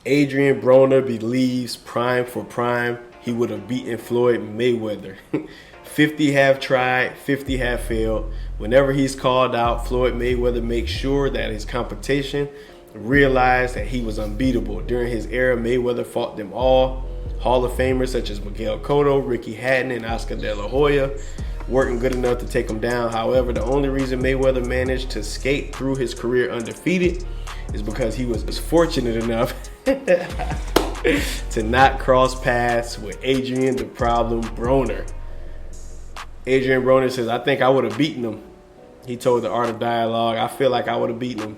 Adrien Broner believes prime for prime he would have beaten Floyd Mayweather. 50 have tried, 50 have failed. Whenever he's called out, Floyd Mayweather makes sure that his competition realized that he was unbeatable. During his era, Mayweather fought them all. Hall of Famers such as Miguel Cotto, Ricky Hatton, and Oscar De La Hoya weren't good enough to take him down. However, the only reason Mayweather managed to skate through his career undefeated is because he was fortunate enough to not cross paths with Adrien the Problem Broner. Adrien Broner says, I think I would have beaten him. He told the Art of Dialogue, I feel like I would have beaten him.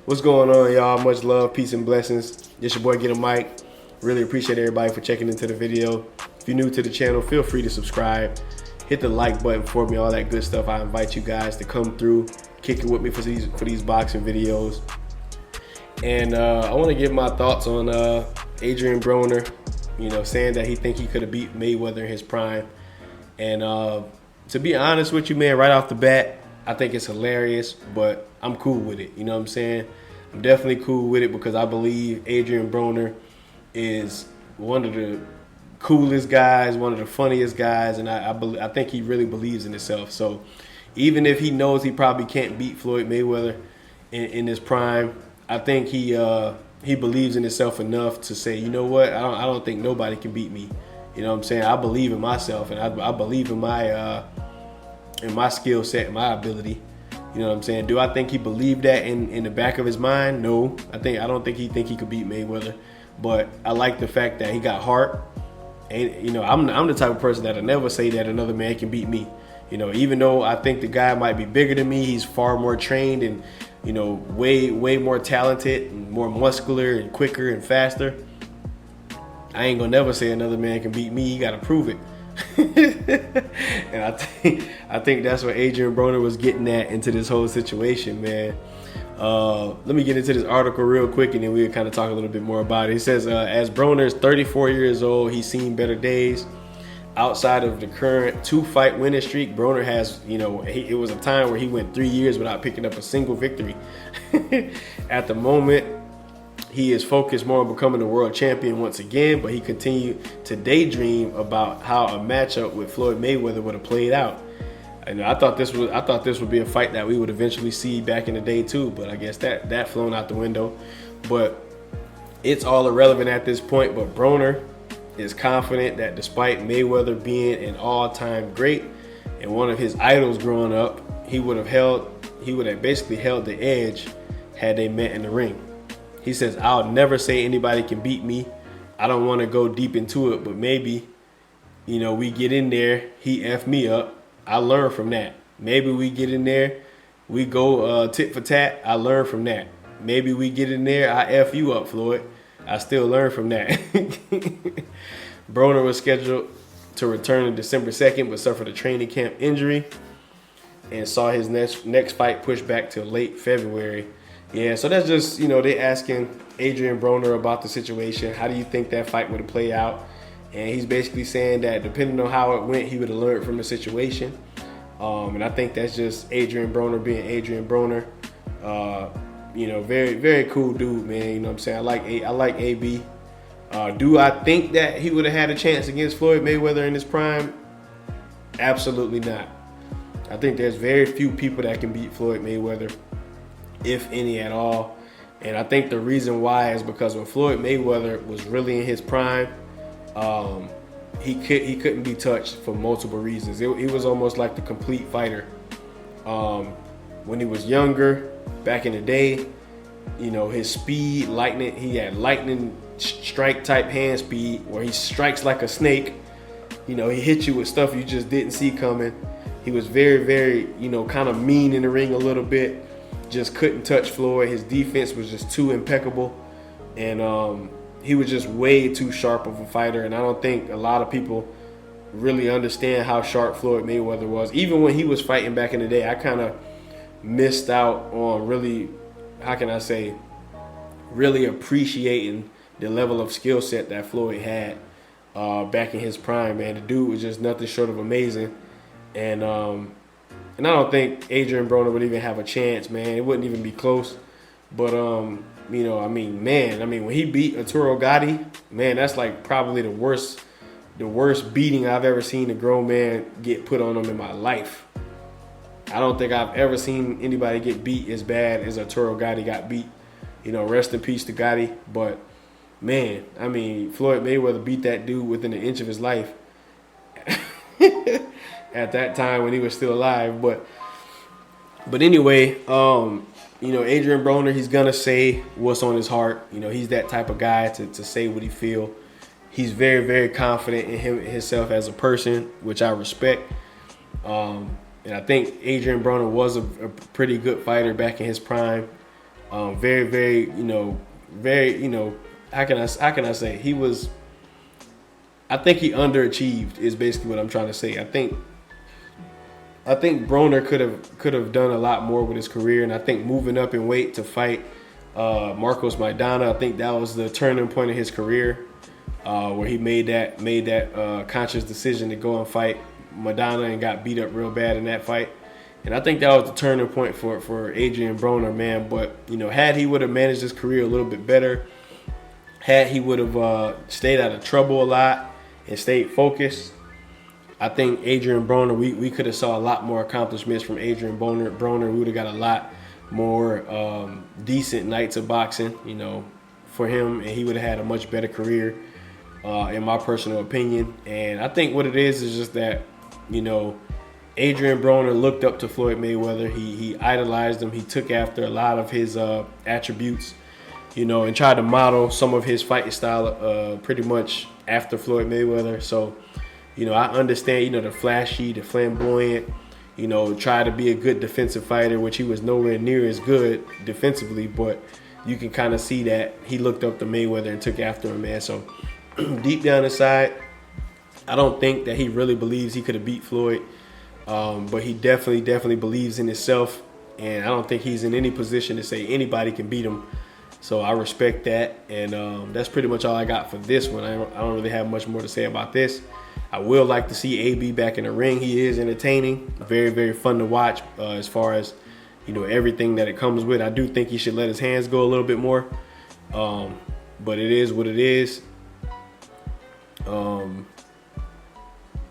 What's going on, y'all? Much love, peace, and blessings. This your boy, Get a Mic. Really appreciate everybody for checking into the video. If you're new to the channel, feel free to subscribe. Hit the like button for me, all that good stuff. I invite you guys to come through, kick it with me for these boxing videos. And I want to give my thoughts on Adrien Broner, saying that he think he could have beat Mayweather in his prime. And to be honest with you, man, right off the bat, I think it's hilarious, but I'm cool with it. You know what I'm saying? I'm definitely cool with it because I believe Adrien Broner is one of the coolest guys, one of the funniest guys, and I think he really believes in himself. So even if he knows he probably can't beat Floyd Mayweather in his prime, I think he believes in himself enough to say, you know what, I don't think nobody can beat me. You know what I'm saying? I believe in myself, and I believe in my skill set and my ability. You know what I'm saying? Do I think he believed that in the back of his mind? No. I don't think he could beat Mayweather. But I like the fact that he got heart. And I'm the type of person that'll never say that another man can beat me. Even though I think the guy might be bigger than me, he's far more trained and way more talented and more muscular and quicker and faster. I ain't gonna never say another man can beat me. He gotta prove it. And I think that's what Adrien Broner was getting at into this whole situation, man. Let me get into this article real quick, and then we'll kind of talk a little bit more about it. It says, as Broner is 34 years old, he's seen better days. Outside of the current 2-fight winning streak, Broner has, it was a time where he went 3 years without picking up a single victory. At the moment, he is focused more on becoming a world champion once again, but he continued to daydream about how a matchup with Floyd Mayweather would have played out. And I thought this would be a fight that we would eventually see back in the day too, but I guess that flown out the window. But it's all irrelevant at this point. But Broner is confident that despite Mayweather being an all-time great and one of his idols growing up, he would have basically held the edge had they met in the ring. He says, I'll never say anybody can beat me. I don't want to go deep into it, but maybe, we get in there, he F me up. I learn from that. Maybe we get in there, we go tit for tat. I learn from that. Maybe we get in there, I F you up, Floyd. I still learn from that. Broner was scheduled to return on December 2nd, but suffered a training camp injury and saw his next fight pushed back till late February. Yeah, so that's just, they asking Adrien Broner about the situation. How do you think that fight would have played out? And he's basically saying that depending on how it went, he would have learned from the situation. And I think that's just Adrien Broner being Adrien Broner. Very, very cool dude, man. You know what I'm saying? I like AB. Do I think that he would have had a chance against Floyd Mayweather in his prime? Absolutely not. I think there's very few people that can beat Floyd Mayweather, if any at all. And I think the reason why is because when Floyd Mayweather was really in his prime, he couldn't be touched for multiple reasons. He was almost like the complete fighter. When he was younger, back in the day, his speed, he had lightning strike type hand speed where he strikes like a snake. He hit you with stuff you just didn't see coming. He was very, very, kind of mean in the ring a little bit. Just couldn't touch Floyd. His defense was just too impeccable. And he was just way too sharp of a fighter. And I don't think a lot of people really understand how sharp Floyd Mayweather was. Even when he was fighting back in the day, I kind of missed out on really, really appreciating the level of skill set that Floyd had back in his prime, man. The dude was just nothing short of amazing. And I don't think Adrien Broner would even have a chance, man. It wouldn't even be close. But you know, I mean, man, I mean, when he beat Arturo Gatti, man, that's like probably the worst beating I've ever seen a grown man get put on him in my life. I don't think I've ever seen anybody get beat as bad as Arturo Gatti got beat. You know, rest in peace to Gatti. But, man, I mean, Floyd Mayweather beat that dude within an inch of his life at that time when he was still alive. But anyway, you know, Adrien Broner, he's going to say what's on his heart. You know, he's that type of guy to say what he feel. He's very, very confident in himself as a person, which I respect. And I think Adrien Broner was a pretty good fighter back in his prime. Very, very, how can I say? I think he underachieved is basically what I'm trying to say. I think Broner could have done a lot more with his career, and I think moving up in weight to fight Marcos Maidana, I think that was the turning point of his career, where he made that conscious decision to go and fight Maidana and got beat up real bad in that fight. And I think that was the turning point for Adrien Broner, man. But, you know, had he would have managed his career a little bit better, had he would have stayed out of trouble a lot and stayed focused, I think Adrien Broner, we could have saw a lot more accomplishments from Adrien Broner. We would have got a lot more decent nights of boxing, you know, for him, and he would have had a much better career, in my personal opinion. And I think what it is just that, you know, Adrien Broner looked up to Floyd Mayweather. He idolized him. He took after a lot of his attributes, you know, and tried to model some of his fighting style pretty much after Floyd Mayweather. So, you know, I understand, you know, the flashy, the flamboyant, you know, try to be a good defensive fighter, which he was nowhere near as good defensively, but you can kind of see that he looked up to Mayweather and took after him, man. So deep down inside, I don't think that he really believes he could have beat Floyd. But he definitely believes in himself, and I don't think he's in any position to say anybody can beat him. So I respect that, and that's pretty much all I got for this one. I don't really have much more to say about this. I will like to see AB back in the ring. He is entertaining, very, very fun to watch as far as, you know, everything that it comes with. I do think he should let his hands go a little bit more, but it is what it is.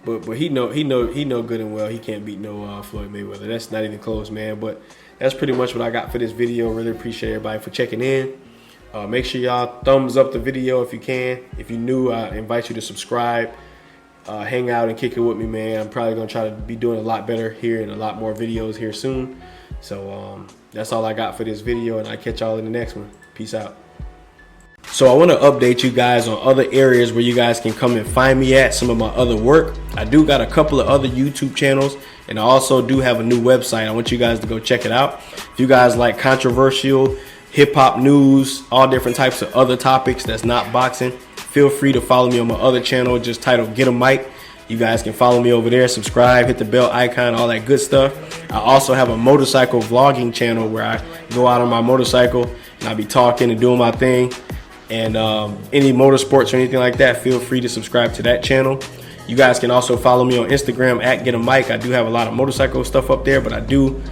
But he know good and well he can't beat no Floyd Mayweather. That's not even close, man. But that's pretty much what I got for this video. Really appreciate everybody for checking in. Make sure y'all thumbs up the video if you can. If you're new, I invite you to subscribe. Hang out and kick it with me, man. I'm probably gonna try to be doing a lot better here and a lot more videos here soon. So that's all I got for this video, and I'll catch y'all in the next one. Peace out. So I want to update you guys on other areas where you guys can come and find me at, some of my other work. I do got a couple of other YouTube channels, and I also do have a new website. I want you guys to go check it out. If you guys like controversial hip-hop news, all different types of other topics that's not boxing, feel free to follow me on my other channel just titled Get a Mic. You guys can follow me over there, subscribe, hit the bell icon, all that good stuff. I also have a motorcycle vlogging channel where I go out on my motorcycle and I be talking and doing my thing. And any motorsports or anything like that, feel free to subscribe to that channel. You guys can also follow me on Instagram at Get a Mic. I do have a lot of motorcycle stuff up there, but I do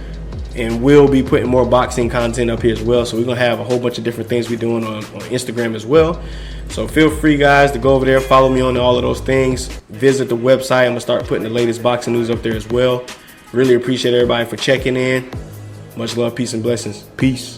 and will be putting more boxing content up here as well. So we're going to have a whole bunch of different things we're doing on Instagram as well. So feel free, guys, to go over there, follow me on all of those things. Visit the website. I'm going to start putting the latest boxing news up there as well. Really appreciate everybody for checking in. Much love, peace, and blessings. Peace.